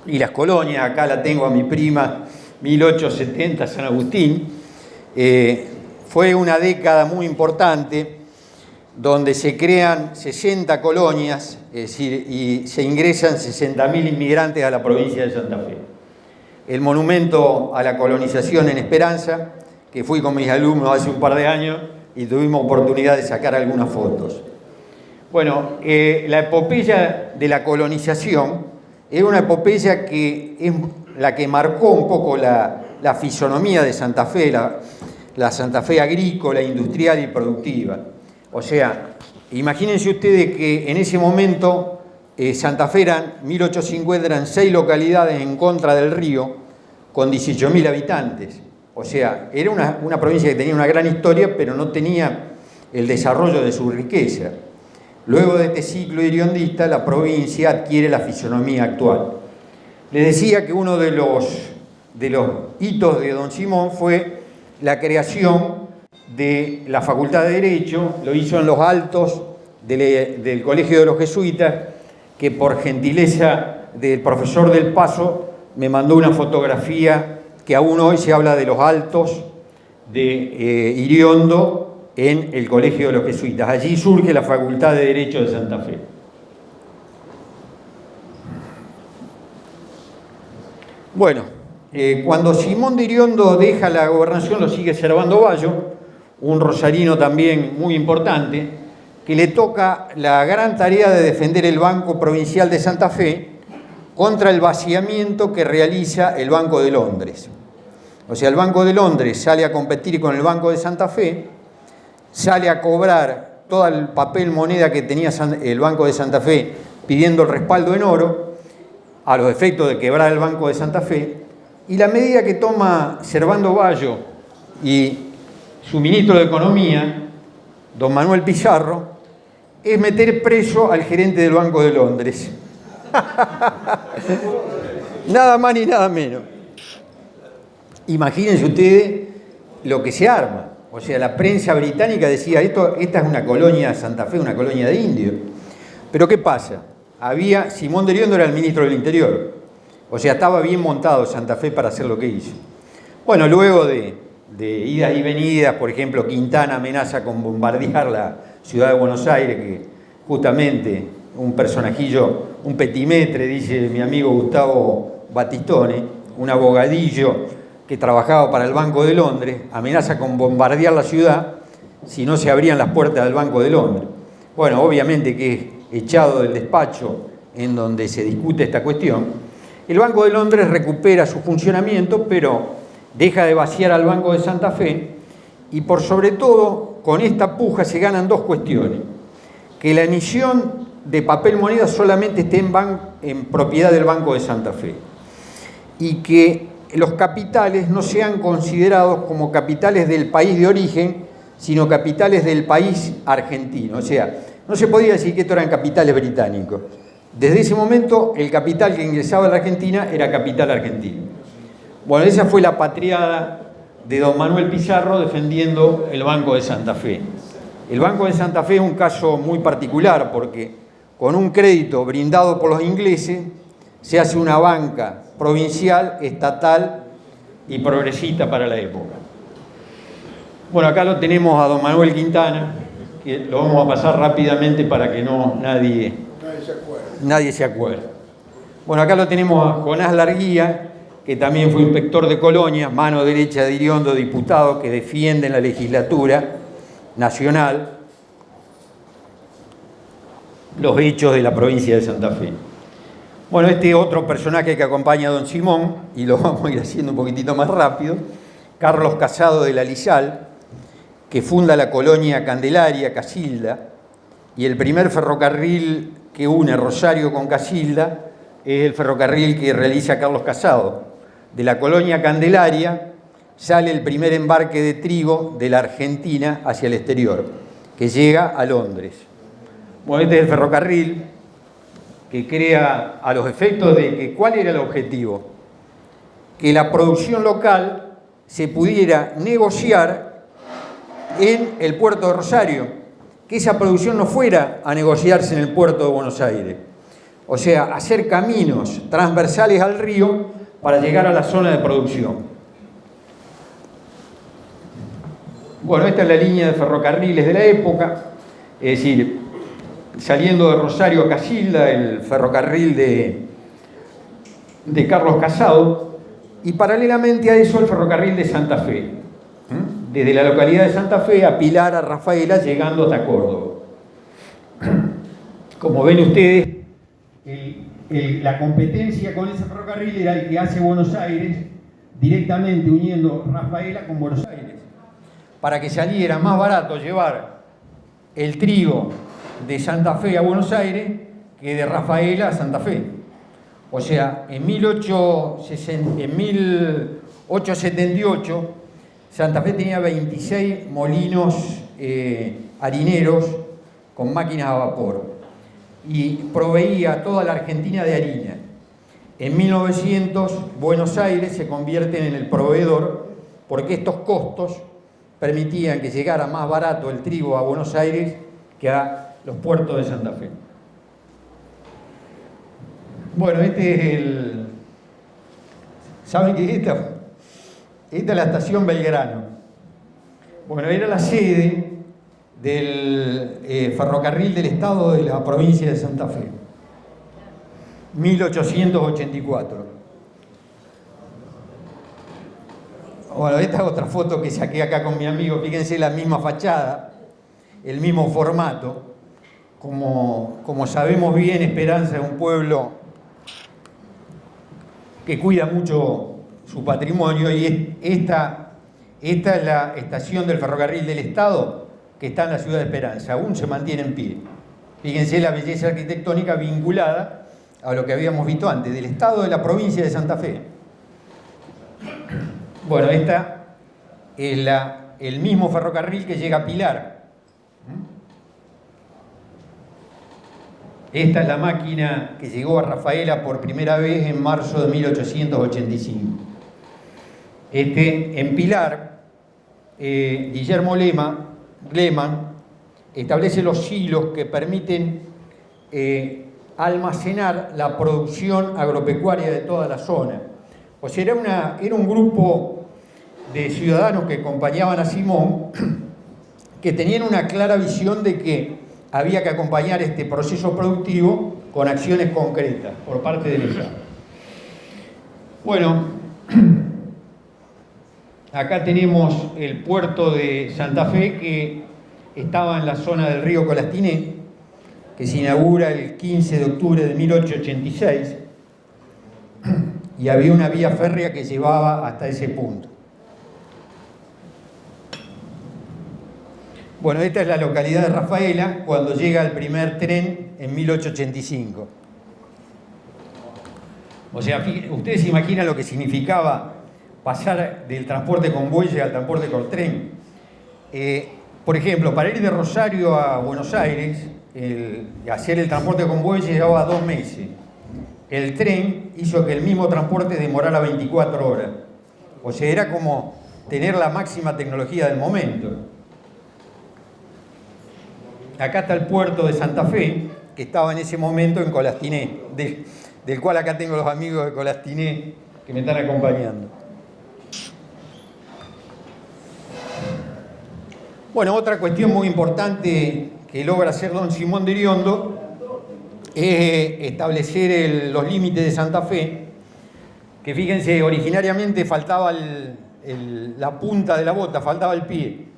[SPEAKER 3] y las colonias. Acá la tengo a mi prima, 1870, San Agustín. Fue una década muy importante donde se crean 60 colonias, es decir, y se ingresan 60.000 inmigrantes a la provincia de Santa Fe. El monumento a la colonización en Esperanza, que fui con mis alumnos hace un par de años y tuvimos oportunidad de sacar algunas fotos. Bueno, la epopeya de la colonización es una epopeya que es la que marcó un poco la fisonomía de Santa Fe, la Santa Fe agrícola, industrial y productiva. O sea, imagínense ustedes que en ese momento Santa Fe eran 1850, eran 6 localidades en contra del río con 18.000 habitantes. O sea, era una provincia que tenía una gran historia, pero no tenía el desarrollo de su riqueza. Luego de este ciclo iriondista, la provincia adquiere la fisonomía actual. Les decía que uno de los hitos de don Simón fue la creación de la Facultad de Derecho, lo hizo en los altos del Colegio de los Jesuitas, que por gentileza del profesor del Paso me mandó una fotografía que aún hoy se habla de los altos de Iriondo en el Colegio de los Jesuitas. Allí surge la Facultad de Derecho de Santa Fe. Bueno, cuando Simón de Iriondo deja la gobernación, lo sigue Servando Bayo, un rosarino también muy importante, que le toca la gran tarea de defender el Banco Provincial de Santa Fe contra el vaciamiento que realiza el Banco de Londres. O sea, el Banco de Londres sale a competir con el Banco de Santa Fe, sale a cobrar todo el papel moneda que tenía el Banco de Santa Fe, pidiendo el respaldo en oro a los efectos de quebrar el Banco de Santa Fe, y la medida que toma Servando Bayo y su ministro de Economía, don Manuel Pizarro, es meter preso al gerente del Banco de Londres. Nada más ni nada menos. Imagínense ustedes lo que se arma. O sea, la prensa británica decía, esta es una colonia, Santa Fe, una colonia de indios. Pero ¿qué pasa? Simón de Riondo era el ministro del Interior. O sea, estaba bien montado Santa Fe para hacer lo que hizo. Bueno, luego de idas y venidas, por ejemplo, Quintana amenaza con bombardear la ciudad de Buenos Aires, que justamente un personajillo, un petimetre, dice mi amigo Gustavo Battistone, un abogadillo que trabajaba para el Banco de Londres, amenaza con bombardear la ciudad si no se abrían las puertas del Banco de Londres. Bueno, obviamente que es echado del despacho en donde se discute esta cuestión. El Banco de Londres recupera su funcionamiento, pero deja de vaciar al Banco de Santa Fe, y por sobre todo, con esta puja se ganan dos cuestiones: que la emisión de papel moneda solamente esté en propiedad del Banco de Santa Fe, y que los capitales no sean considerados como capitales del país de origen, sino capitales del país argentino. O sea, no se podía decir que estos eran capitales británicos. Desde ese momento, el capital que ingresaba a la Argentina era capital argentino. Bueno, esa fue la patriada de don Manuel Pizarro defendiendo el Banco de Santa Fe. El Banco de Santa Fe es un caso muy particular porque con un crédito brindado por los ingleses se hace una banca provincial, estatal y progresista para la época. Bueno, acá lo tenemos a don Manuel Quintana, que lo vamos a pasar rápidamente para que nadie se acuerde. Bueno, acá lo tenemos a Jonás Larguía, que también fue inspector de Colonia, mano derecha de Iriondo, diputado que defiende en la legislatura nacional los hechos de la provincia de Santa Fe. Bueno, este otro personaje que acompaña a don Simón, y lo vamos a ir haciendo un poquitito más rápido, Carlos Casado de la Lizal, que funda la colonia Candelaria, Casilda, y el primer ferrocarril que une Rosario con Casilda es el ferrocarril que realiza Carlos Casado. De la colonia Candelaria sale el primer embarque de trigo de la Argentina hacia el exterior, que llega a Londres. Bueno, este es el ferrocarril que crea a los efectos de que, ¿cuál era el objetivo? Que la producción local se pudiera negociar en el puerto de Rosario, que esa producción no fuera a negociarse en el puerto de Buenos Aires. O sea, hacer caminos transversales al río para llegar a la zona de producción. Bueno, esta es la línea de ferrocarriles de la época, es decir, saliendo de Rosario a Casilda, el ferrocarril de Carlos Casado, y paralelamente a eso el ferrocarril de Santa Fe, desde la localidad de Santa Fe a Pilar, a Rafaela, llegando hasta Córdoba. Como ven ustedes, la competencia con ese ferrocarril era el que hace Buenos Aires, directamente uniendo Rafaela con Buenos Aires, para que saliera más barato llevar el trigo de Santa Fe a Buenos Aires que de Rafaela a Santa Fe. O sea, en 1878 Santa Fe tenía 26 molinos harineros con máquinas a vapor y proveía a toda la Argentina de harina. En 1900 Buenos Aires se convierte en el proveedor porque estos costos permitían que llegara más barato el trigo a Buenos Aires que a los puertos de Santa Fe. Bueno, este es el... ¿Saben qué es esta? Esta es la estación Belgrano. Bueno, era la sede del ferrocarril del Estado de la provincia de Santa Fe. 1884. Bueno, esta es otra foto que saqué acá con mi amigo. Fíjense la misma fachada, el mismo formato. Como sabemos bien, Esperanza es un pueblo que cuida mucho su patrimonio, y esta es la estación del ferrocarril del Estado que está en la ciudad de Esperanza, aún se mantiene en pie. Fíjense la belleza arquitectónica vinculada a lo que habíamos visto antes, del estado de la provincia de Santa Fe. Bueno, esta es el mismo ferrocarril que llega a Pilar. Esta es la máquina que llegó a Rafaela por primera vez en marzo de 1885. En Pilar, Guillermo Lehmann establece los hilos que permiten almacenar la producción agropecuaria de toda la zona. O sea, era un grupo de ciudadanos que acompañaban a Simón, que tenían una clara visión de que había que acompañar este proceso productivo con acciones concretas por parte del Estado. Bueno, acá tenemos el puerto de Santa Fe, que estaba en la zona del río Colastiné, que se inaugura el 15 de octubre de 1886, y había una vía férrea que llevaba hasta ese punto. Bueno, esta es la localidad de Rafaela cuando llega el primer tren en 1885. O sea, ustedes se imaginan lo que significaba pasar del transporte con bueyes al transporte con tren. Por ejemplo, para ir de Rosario a Buenos Aires, hacer el transporte con bueyes llevaba 2 meses. El tren hizo que el mismo transporte demorara 24 horas. O sea, era como tener la máxima tecnología del momento. Acá está el puerto de Santa Fe, que estaba en ese momento en Colastiné, del cual acá tengo los amigos de Colastiné que me están acompañando. Bueno, otra cuestión muy importante que logra hacer don Simón de Iriondo es establecer los límites de Santa Fe, que fíjense, originariamente faltaba la punta de la bota, faltaba el pie.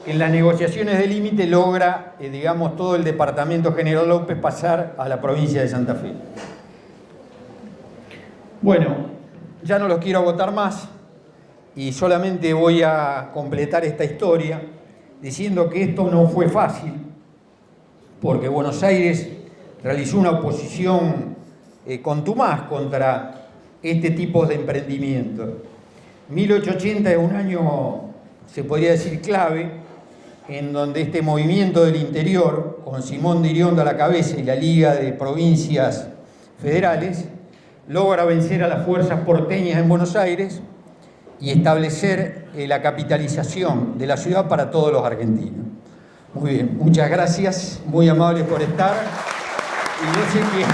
[SPEAKER 3] En las negociaciones de límite logra, digamos, todo el departamento General López pasar a la provincia de Santa Fe. Bueno, ya no los quiero agotar más y solamente voy a completar esta historia diciendo que esto no fue fácil, porque Buenos Aires realizó una oposición contumaz contra este tipo de emprendimiento. 1880 es un año, se podría decir, clave, en donde este movimiento del interior, con Simón de Iriondo a la cabeza y la Liga de Provincias Federales, logra vencer a las fuerzas porteñas en Buenos Aires y establecer la capitalización de la ciudad para todos los argentinos. Muy bien, muchas gracias, muy amables por estar. Y yo sé que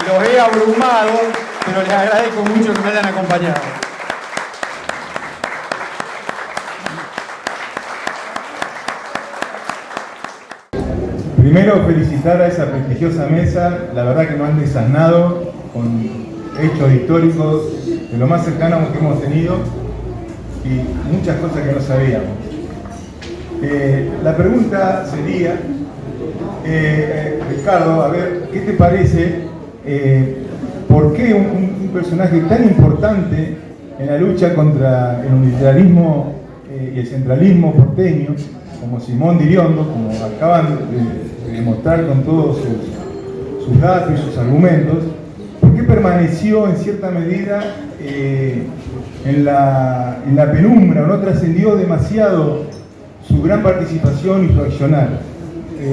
[SPEAKER 3] los he abrumado, pero les agradezco mucho que me hayan acompañado.
[SPEAKER 5] Primero, felicitar a esa prestigiosa mesa, la verdad que nos han desasnado con hechos históricos de lo más cercano que hemos tenido y muchas cosas que no sabíamos. La pregunta sería, Ricardo, a ver, ¿qué te parece? ¿Por qué un personaje tan importante en la lucha contra el unitarismo y el centralismo porteño, como Simón de Iriondo, como acaban de demostrar con todos sus datos y sus argumentos, ¿por qué permaneció en cierta medida en la penumbra o no trascendió demasiado su gran participación y su accionar?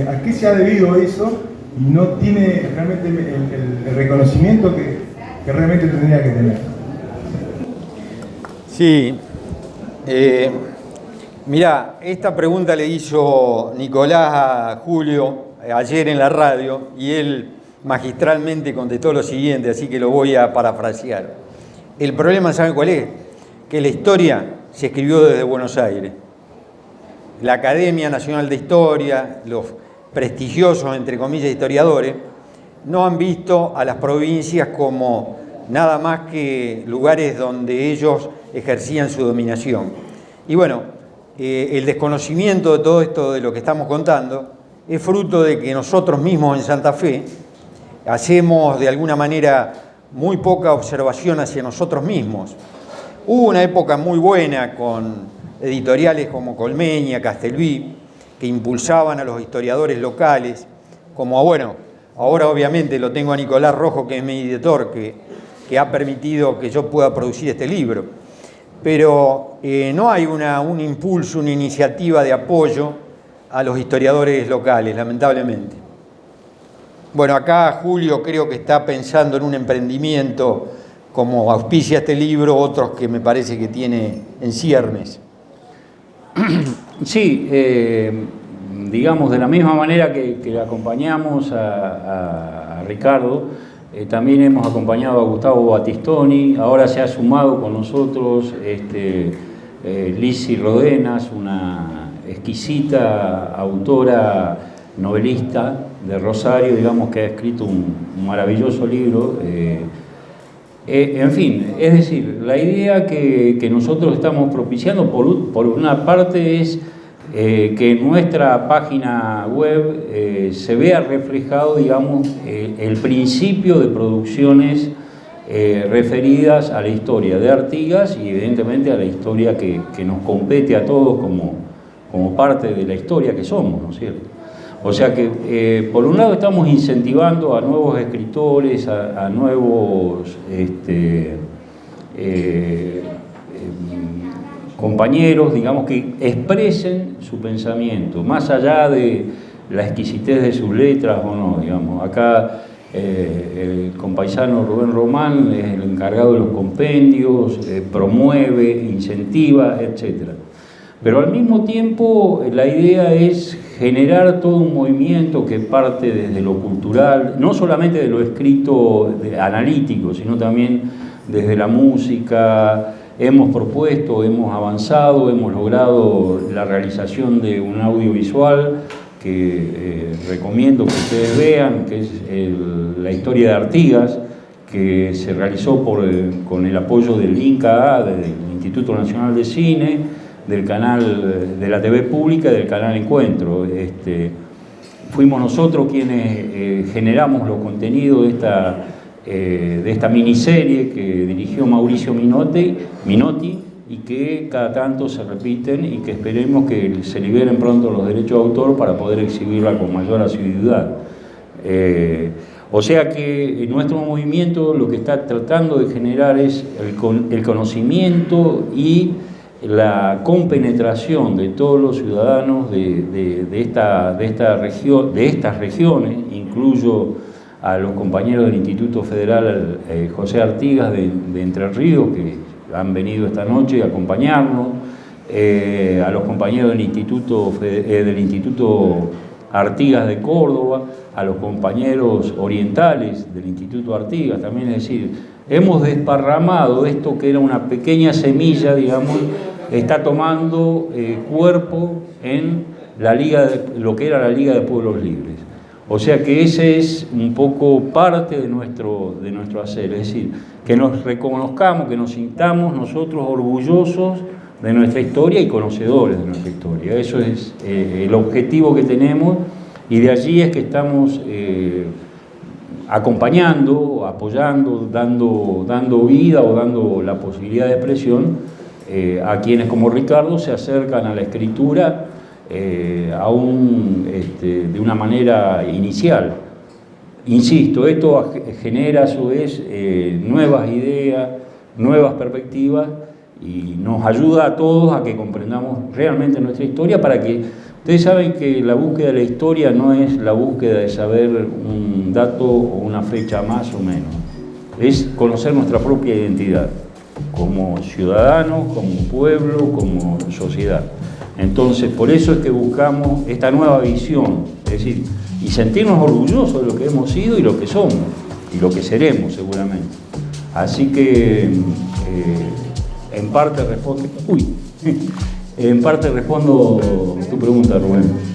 [SPEAKER 5] ¿A qué se ha debido eso y no tiene realmente el reconocimiento que realmente tendría que tener?
[SPEAKER 3] Sí. Mirá, esta pregunta le hizo Nicolás a Julio ayer en la radio y él magistralmente contestó lo siguiente, así que lo voy a parafrasear. El problema, ¿saben cuál es? Que la historia se escribió desde Buenos Aires. La Academia Nacional de Historia, los prestigiosos, entre comillas, historiadores, no han visto a las provincias como nada más que lugares donde ellos ejercían su dominación. Y bueno, el desconocimiento de todo esto de lo que estamos contando es fruto de que nosotros mismos en Santa Fe hacemos de alguna manera muy poca observación hacia nosotros mismos. Hubo una época muy buena con editoriales como Colmeña, Castelví, que que impulsaban a los historiadores locales, como bueno, ahora obviamente lo tengo a Nicolás Rojo, que es mi editor, que ha permitido que yo pueda producir este libro. Pero no hay un impulso, una iniciativa de apoyo a los historiadores locales, lamentablemente. Bueno, acá Julio creo que está pensando en un emprendimiento como auspicia este libro, otros que me parece que tiene en ciernes.
[SPEAKER 2] Sí, digamos, de la misma manera que acompañamos a Ricardo, también hemos acompañado a Gustavo Battistoni, ahora se ha sumado con nosotros Lizzy Rodenas, una exquisita autora novelista de Rosario, digamos, que ha escrito un maravilloso libro. En fin, es decir, la idea que nosotros estamos propiciando, por una parte, es que en nuestra página web se vea reflejado, digamos, el principio de producciones referidas a la historia de Artigas y evidentemente a la historia que nos compete a todos como parte de la historia que somos, ¿no es cierto? O sea que, por un lado, estamos incentivando a nuevos escritores, a nuevos compañeros, digamos, que expresen su pensamiento, más allá de la exquisitez de sus letras o no, digamos. Acá el compaisano Rubén Román es el encargado de los compendios, promueve, incentiva, etc. Pero al mismo tiempo la idea es generar todo un movimiento que parte desde lo cultural, no solamente de lo escrito analítico, sino también desde la música. Hemos propuesto, hemos avanzado, hemos logrado la realización de un audiovisual que recomiendo que ustedes vean, que es la historia de Artigas, que se realizó con el apoyo del INCA, del Instituto Nacional de Cine, del canal de la TV Pública y del canal Encuentro. Fuimos nosotros quienes generamos los contenidos de esta miniserie que dirigió Mauricio Minotti y que cada tanto se repiten y que esperemos que se liberen pronto los derechos de autor para poder exhibirla con mayor asiduidad. O sea que nuestro movimiento lo que está tratando de generar es el conocimiento y la compenetración de todos los ciudadanos de estas regiones, incluyo a los compañeros del Instituto Federal José Artigas de Entre Ríos, que han venido esta noche a acompañarnos, a los compañeros del Instituto Artigas de Córdoba, a los compañeros orientales del Instituto Artigas también, es decir, hemos desparramado esto que era una pequeña semilla, digamos, está tomando cuerpo en lo que era la Liga de Pueblos Libres. O sea que ese es un poco parte de nuestro hacer, es decir, que nos reconozcamos, que nos sintamos nosotros orgullosos de nuestra historia y conocedores de nuestra historia. Eso es el objetivo que tenemos y de allí es que estamos acompañando, apoyando, dando vida o dando la posibilidad de expresión a quienes como Ricardo se acercan a la escritura aún de una manera inicial. Insisto, esto genera a su vez nuevas ideas, nuevas perspectivas y nos ayuda a todos a que comprendamos realmente nuestra historia para que ustedes saben que la búsqueda de la historia no es la búsqueda de saber un dato o una fecha más o menos, es conocer nuestra propia identidad como ciudadanos, como pueblo, como sociedad. Entonces, por eso es que buscamos esta nueva visión, es decir, y sentirnos orgullosos de lo que hemos sido y lo que somos, y lo que seremos seguramente. Así que, en parte respondo tu pregunta, Rubén.